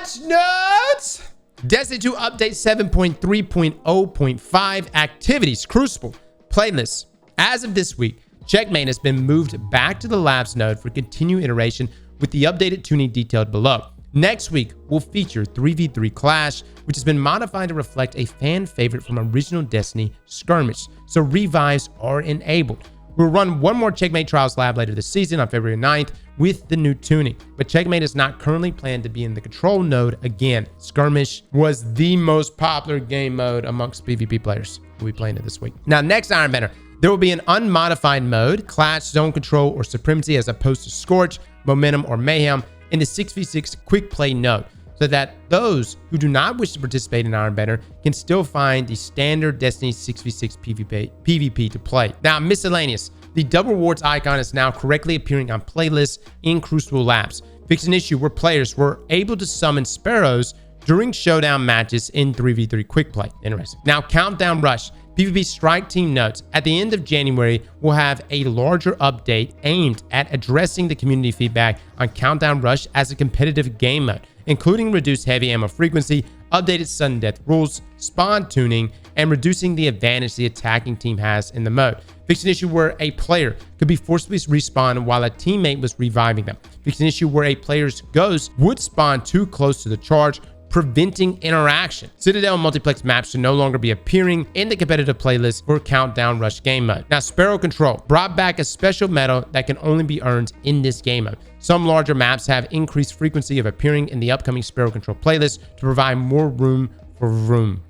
Patch notes! Destiny 2 update 7.3.0.5 activities, Crucible, playlists. As of this week, Checkmate has been moved back to the labs node for continued iteration with the updated tuning detailed below. Next week, we'll feature 3v3 Clash, which has been modified to reflect a fan favorite from original Destiny, Skirmish, so revives are enabled. We'll run one more Checkmate Trials Lab later this season on February 9th with the new tuning, but Checkmate is not currently planned to be in the control node again. Skirmish was the most popular game mode amongst PvP players. We'll be playing it this week. Now, next Iron Banner, there will be an unmodified mode, Clash, Zone Control, or Supremacy as opposed to Scorch, Momentum, or Mayhem in the 6v6 quick play node, so that those who do not wish to participate in Iron Banner can still find the standard Destiny 6v6 PvP to play. Now, miscellaneous. The double rewards icon is now correctly appearing on playlists in Crucible Labs. Fixed an issue where players were able to summon sparrows during showdown matches in 3v3 quick play. Interesting. Now, Countdown Rush. PvP Strike Team notes, at the end of January, we'll have a larger update aimed at addressing the community feedback on Countdown Rush as a competitive game mode, including reduced heavy ammo frequency, updated sudden death rules, spawn tuning, and reducing the advantage the attacking team has in the mode. Fixed an issue where a player could be forcibly respawned while a teammate was reviving them. Fixed an issue where a player's ghost would spawn too close to the charge, preventing interaction. Citadel multiplex maps should no longer be appearing in the competitive playlist for Countdown Rush game mode. Now, Sparrow Control brought back a special medal that can only be earned in this game mode. Some larger maps have increased frequency of appearing in the upcoming Sparrow Control playlist to provide more room for room.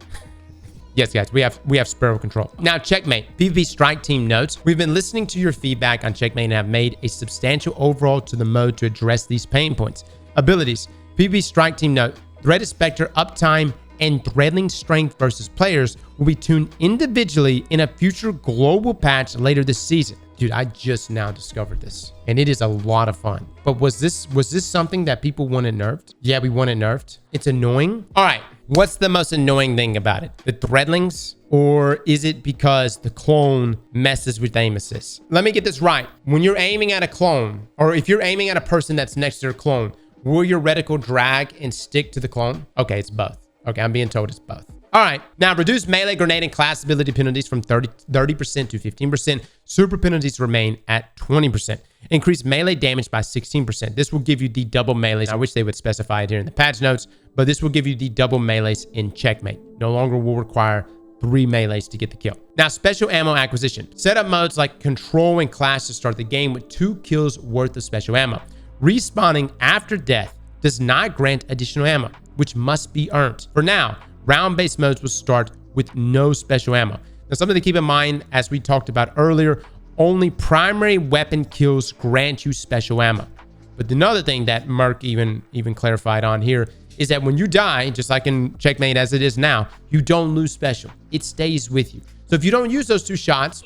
Yes, guys, we have Sparrow Control. Now, Checkmate. PvP Strike Team notes, we've been listening to your feedback on Checkmate and have made a substantial overhaul to the mode to address these pain points. Abilities. PvP Strike Team note, Threat Spectre uptime and threadling strength versus players will be tuned individually in a future global patch later this season. Dude, I just now discovered this, and it is a lot of fun. But was this something that people wanted nerfed? Yeah, we want it nerfed. It's annoying. All right, what's the most annoying thing about it? The threadlings? Or is it because the clone messes with aim assist? Let me get this right. When you're aiming at a clone, or if you're aiming at a person that's next to their clone, will your reticle drag and stick to the clone? Okay, it's both. Okay, I'm being told it's both. All right, now reduce melee, grenade, and class ability penalties from 30% to 15%. Super penalties remain at 20%. Increase melee damage by 16%. This will give you the double melees. I wish they would specify it here in the patch notes, but this will give you the double melees in Checkmate. No longer will require 3 melees to get the kill. Now, special ammo acquisition. Set up modes like Control and Clash to start the game with 2 kills worth of special ammo. Respawning after death does not grant additional ammo, which must be earned. For now, round-based modes will start with no special ammo. Now, something to keep in mind, as we talked about earlier, only primary weapon kills grant you special ammo. But another thing that Merc even clarified on here is that when you die, just like in Checkmate as it is now, you don't lose special. It stays with you. So if you don't use those 2 shots,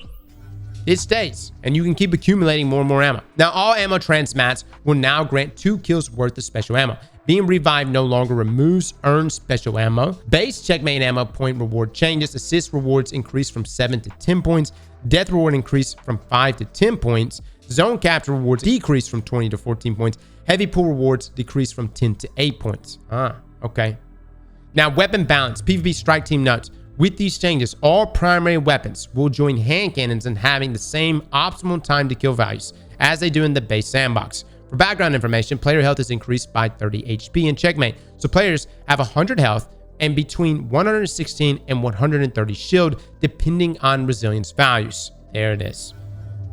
it stays, and you can keep accumulating more and more ammo. Now, all ammo transmats will now grant 2 kills worth of special ammo. Being revived no longer removes earned special ammo. Base Checkmate ammo point reward changes. Assist rewards increase from 7 to 10 points. Death reward increase from 5 to 10 points. Zone capture rewards decrease from 20 to 14 points. Heavy pull rewards decrease from 10 to 8 points. Okay. Now, weapon balance. PvP Strike Team notes, with these changes, all primary weapons will join hand cannons in having the same optimal time to kill values as they do in the base sandbox. For background information, player health is increased by 30 HP in Checkmate, so players have 100 health and between 116 and 130 shield, depending on resilience values. There it is.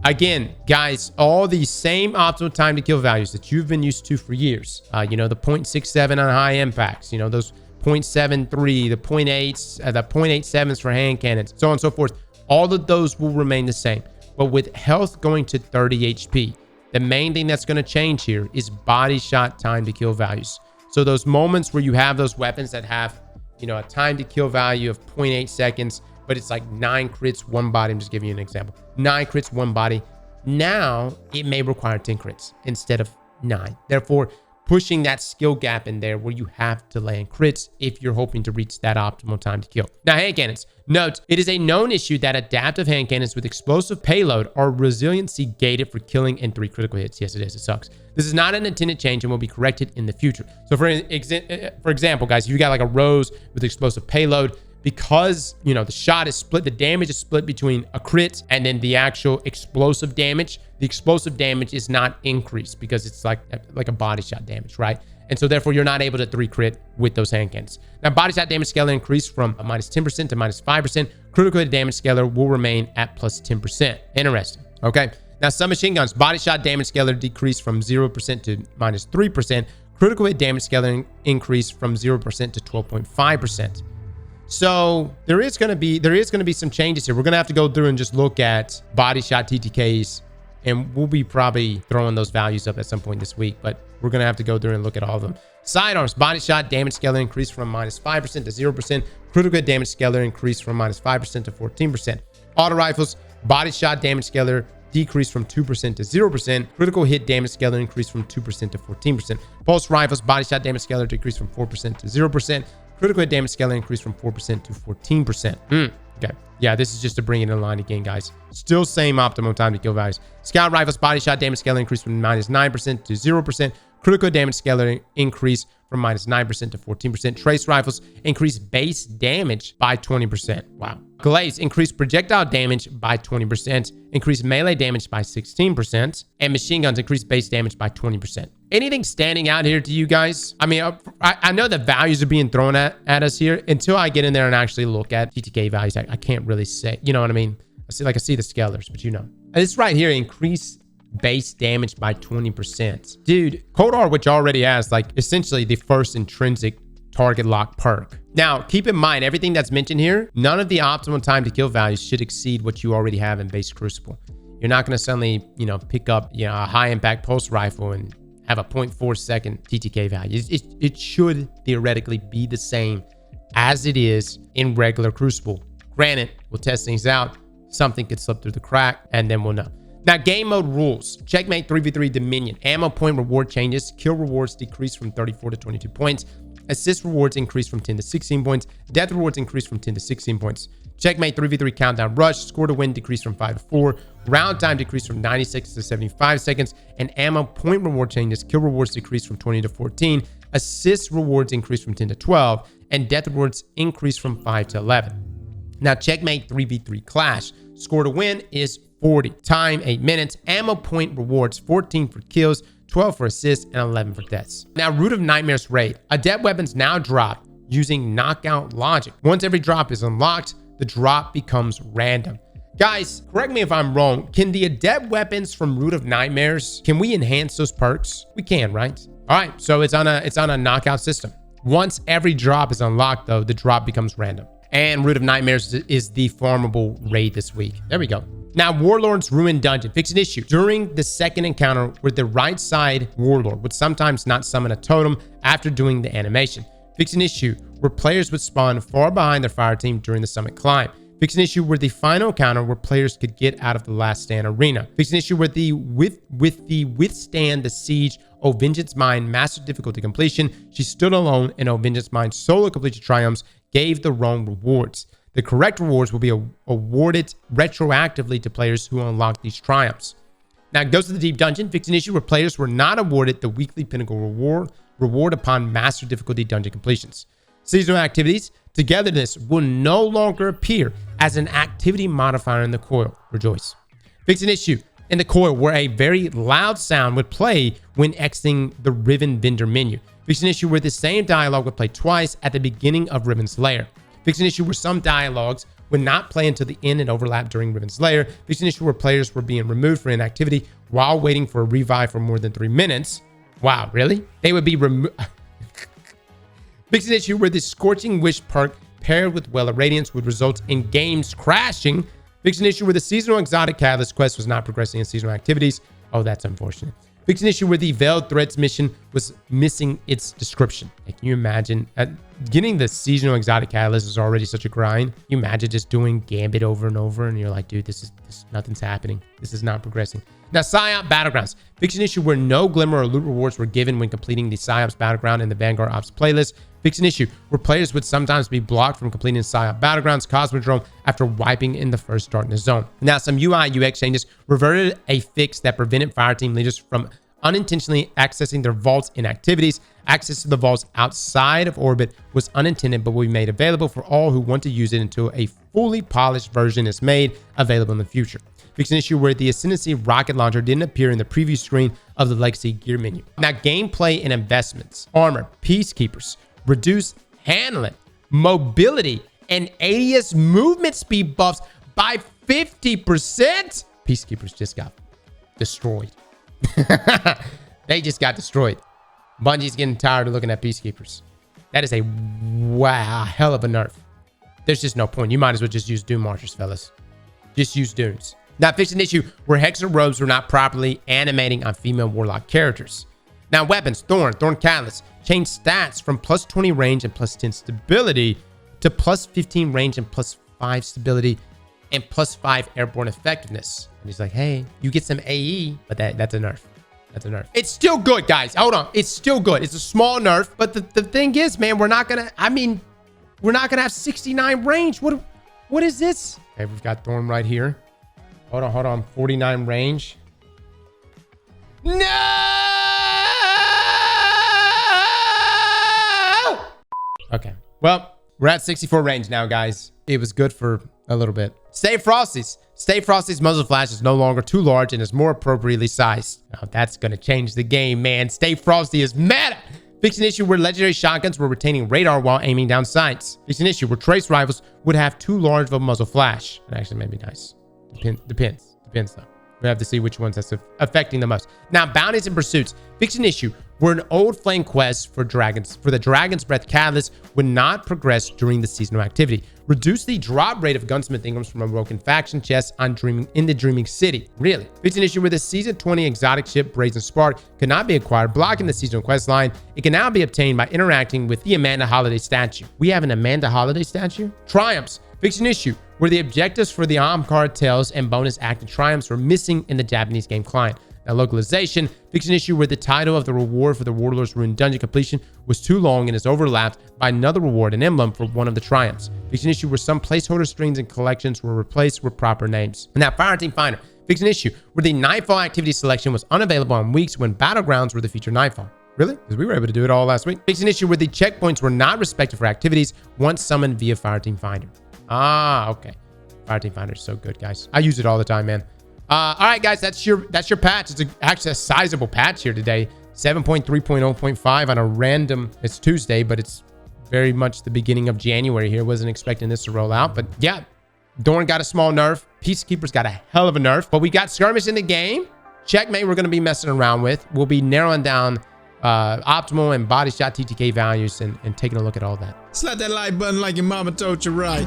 Again, guys, all these same optimal time to kill values that you've been used to for years. You know, the 0.67 on high impacts, you know, those 0.73, the 0.8s, the 0.87s for hand cannons, so on and so forth. All of those will remain the same, but with health going to 30 HP, the main thing that's going to change here is body shot time to kill values. So those moments where you have those weapons that have, you know, a time to kill value of 0.8 seconds, but it's like 9 crits, 1 body. I'm just giving you an example. 9 crits, 1 body. Now it may require 10 crits instead of 9. Therefore, pushing that skill gap in there where you have to land crits if you're hoping to reach that optimal time to kill. Now, hand cannons. Note, it is a known issue that adaptive hand cannons with explosive payload are resiliency gated for killing and 3 critical hits. Yes, it is. It sucks. This is not an intended change and will be corrected in the future. So for example, guys, if you got like a rose with explosive payload, because, you know, the shot is split, the damage is split between a crit and then the actual explosive damage. The explosive damage is not increased because it's like a body shot damage, right? And so therefore, you're not able to 3 crit with those hand cannons. Now, body shot damage scaler increased from a minus 10% to minus 5%. Critical hit damage scaler will remain at plus 10%. Interesting. Okay. Now, submachine guns, body shot damage scaler decreased from 0% to minus 3%. Critical hit damage scaler increased from 0% to 12.5%. So there is going to be some changes here. We're going to have to go through and just look at body shot TTKs, and we'll be probably throwing those values up at some point this week, but we're going to have to go through and look at all of them. Sidearms, body shot damage scaler increased from minus 5% to 0%. Critical hit damage scaler increased from minus 5% to 14%. Auto rifles, body shot damage scaler decreased from 2% to 0%. Critical hit damage scaler increased from 2% to 14%. Pulse rifles, body shot damage scaler decreased from 4% to 0%. Critical hit damage scaler increased from 4% to 14%. Okay. Yeah, this is just to bring it in line again, guys. Still same optimum time to kill values. Scout rifles, body shot damage scaler increased from minus 9% to 0%. Critical damage scaler increased from minus 9% to 14%. Trace rifles increased base damage by 20%. Wow. Glaives increased projectile damage by 20%, increased melee damage by 16%, and machine guns increased base damage by 20%. Anything standing out here to you guys? I mean, I know the values are being thrown at us here. Until I get in there and actually look at TTK values, I can't really say. You know what I mean? I see the scalars, but you know. This right here, increased base damage by 20%. Dude, Kodar, which already has like essentially the first intrinsic target lock perk. Now, keep in mind, everything that's mentioned here, none of the optimal time to kill values should exceed what you already have in base Crucible. You're not going to suddenly, you know, pick up, you know, a high impact pulse rifle and have a 0.4 second TTK value. It should theoretically be the same as it is in regular Crucible. Granted, we'll test things out. Something could slip through the crack and then we'll know. Now, game mode rules. Checkmate 3v3 Dominion. Ammo point reward changes. Kill rewards decrease from 34 to 22 points. Assist rewards increase from 10 to 16 points. Death rewards increase from 10 to 16 points. Checkmate 3v3 countdown rush. Score to win decreased from 5 to 4. Round time decreased from 96 to 75 seconds. And ammo point reward changes. Kill rewards decreased from 20 to 14. Assist rewards increased from 10 to 12. And death rewards increased from 5 to 11. Now, Checkmate 3v3 clash. Score to win is 40. Time, 8 minutes. Ammo point rewards, 14 for kills, 12 for assists, and 11 for deaths. Now, Root of Nightmares raid. Adept weapons now drop using knockout logic. Once every drop is unlocked, the drop becomes random. Guys, correct me if I'm wrong. Can the adept weapons from Root of Nightmares, can we enhance those perks? We can, right? All right, so it's on a knockout system. Once every drop is unlocked, though, the drop becomes random. And Root of Nightmares is the farmable raid this week. There we go. Now, Warlord's Ruin Dungeon. Fix an issue. During the second encounter where the right side Warlord would sometimes not summon a totem after doing the animation. Fix an issue where players would spawn far behind their fire team during the summit climb. Fix an issue where the final encounter where players could get out of the last stand arena. Fix an issue where the withstand the siege O Vengeance Mine master difficulty completion. She stood alone and O Vengeance Mine solo completion triumphs gave the wrong rewards. The correct rewards will be awarded retroactively to players who unlock these triumphs. Now, it goes to the Deep Dungeon. Fix an issue where players were not awarded the weekly pinnacle reward upon master difficulty dungeon completions. Seasonal activities. Togetherness will no longer appear as an activity modifier in the coil. Rejoice. Fix an issue in the coil where a very loud sound would play when exiting the Riven vendor menu. Fix an issue where the same dialogue would play twice at the beginning of Riven's lair. Fix an issue where some dialogues would not play until the end and overlap during Riven's lair. Fix an issue where players were being removed for inactivity while waiting for a revive for more than 3 minutes. Wow, really? They would be removed. Fix an issue where the Scorching Wish perk paired with Well of Radiance would result in games crashing. Fix an issue where the seasonal exotic catalyst quest was not progressing in seasonal activities. Oh, that's unfortunate. Fix an issue where the Veiled Threats mission was missing its description. Like, can you imagine getting the seasonal exotic catalyst is already such a grind? Can you imagine just doing Gambit over and over and you're like, dude, this is Nothing's happening. This is not progressing. Now, PsyOp Battlegrounds. Fixed an issue where no glimmer or loot rewards were given when completing the PsyOps Battleground in the Vanguard Ops playlist. Fixed an issue where players would sometimes be blocked from completing PsyOp Battlegrounds Cosmodrome after wiping in the first Darkness Zone. Now, some UI UX changes reverted a fix that prevented fireteam leaders from unintentionally accessing their vaults in activities. Access to the vaults outside of orbit was unintended, but will be made available for all who want to use it until a fully polished version is made available in the future. Fixed an issue where the Ascendancy rocket launcher didn't appear in the preview screen of the Legacy gear menu. Now, gameplay and investments. Armor, Peacekeepers, reduced handling, mobility, and ADS movement speed buffs by 50%. Peacekeepers just got destroyed. They just got destroyed. Bungie's getting tired of looking at Peacekeepers. That is a hell of a nerf. There's just no point. You might as well just use Doom Marchers, fellas. Just use Dooms. Now, fixed an issue where Hexa robes were not properly animating on female Warlock characters. Now, weapons, Thorn Catalyst, changed stats from plus 20 range and plus 10 stability to plus 15 range and plus 5 stability and plus 5 airborne effectiveness. And he's like, hey, you get some AE, but that's a nerf. That's a nerf. It's still good, guys. Hold on. It's still good. It's a small nerf, but the thing is, man, we're not gonna have 69 range. What is this? Okay, we've got Thorn right here. Hold on. 49 range. No! Okay. Well, we're at 64 range now, guys. It was good for a little bit. Stay Frosty's. Stay Frosty's muzzle flash is no longer too large and is more appropriately sized. Now, that's going to change the game, man. Stay Frosty is meta. Fixed an issue where legendary shotguns were retaining radar while aiming down sights. Fixed an issue where trace rifles would have too large of a muzzle flash. That actually may be nice. Depends though. We have to see which ones that's affecting the most. Now, bounties and pursuits. Fixed an issue where an old flame quest for the Dragon's Breath Catalyst would not progress during the seasonal activity. Reduce the drop rate of gunsmith ingots from a broken faction chest in the Dreaming City. Really? Fixed an issue where the Season 20 exotic ship Brazen Spark could not be acquired, blocking the seasonal quest line. It can now be obtained by interacting with the Amanda Holiday statue. We have an Amanda Holiday statue? Triumphs. Fixed an issue where the objectives for the card Tales and bonus active triumphs were missing in the Japanese game client. Now, localization. Fixed an issue where the title of the reward for the Warlord's Ruined Dungeon completion was too long and is overlapped by another reward, an emblem for one of the triumphs. Fixed an issue where some placeholder strings and collections were replaced with proper names. Now, Fireteam Finder. Fixed an issue where the Nightfall activity selection was unavailable on weeks when Battlegrounds were the featured Nightfall. Really? Because we were able to do it all last week. Fixed an issue where the checkpoints were not respected for activities once summoned via Fireteam Finder. Ah, okay. Fireteam Finder is so good, guys. I use it all the time, man. All right, guys, that's your patch. It's actually a sizable patch here today. 7.3.0.5 on a random. It's Tuesday, but it's very much the beginning of January here. Wasn't expecting this to roll out, but yeah, Dorn got a small nerf. Peacekeepers got a hell of a nerf, but we got skirmish in the game. Checkmate we're going to be messing around with. We'll be narrowing down optimal and body shot TTK values and taking a look at all that. Slap that like button like your mama told you right.